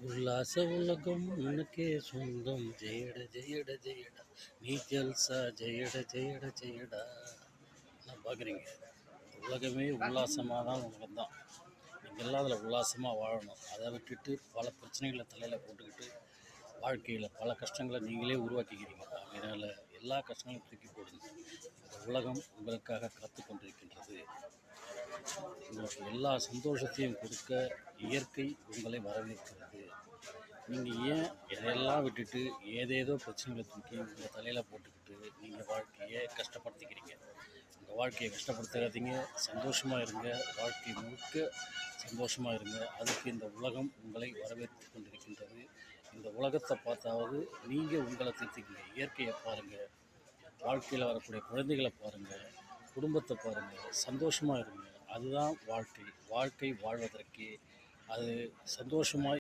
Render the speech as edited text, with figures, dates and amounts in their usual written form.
உல்லாச உலகம் உனக்கே சொந்தம் ஜெயட ஜெயட ஜெயடா நீ ஜல்சா ஜெயட ஜெயட ஜெயடா நான் பார்க்குறீங்க. உலகமே உல்லாசமாக தான் உலகம் தான். நீங்கள் எல்லாம் அதில் உல்லாசமாக வாழணும். அதை விட்டுட்டு பல பிரச்சனைகளை தலையில் போட்டுக்கிட்டு வாழ்க்கையில் பல கஷ்டங்களை நீங்களே உருவாக்கிக்கிறீங்க. அதனால் எல்லா கஷ்டங்களையும் தூக்கி போடுங்க. இந்த உலகம் உங்களுக்காக காத்து கொண்டிருக்கின்றது. உங்களுக்கு எல்லா சந்தோஷத்தையும் கொடுக்க இயற்கை உங்களை வரவேற்கிறது. நீங்கள் ஏன் எதையெல்லாம் விட்டுட்டு ஏதேதோ பிரச்சனைகளை தூக்கி உங்கள் தலையில் போட்டுக்கிட்டு நீங்கள் வாழ்க்கையை கஷ்டப்படுத்திக்கிறீங்க? இந்த வாழ்க்கையை கஷ்டப்படுத்தாதீங்க, சந்தோஷமாக இருங்க. வாழ்க்கை முழுக்க சந்தோஷமாக இருங்க. அதுக்கு இந்த உலகம் உங்களை வரவேற்று கொண்டிருக்கின்றது. இந்த உலகத்தை பார்த்தாவது நீங்கள் உங்களை திருத்திக்கிங்க. இயற்கையை பாருங்கள், வாழ்க்கையில் வரக்கூடிய குழந்தைகளை பாருங்கள், குடும்பத்தை பாருங்கள், சந்தோஷமாக இருங்க. அதுதான் வாழ்க்கை. வாழ்க்கை வாழ்வதற்கே அது சந்தோஷமாக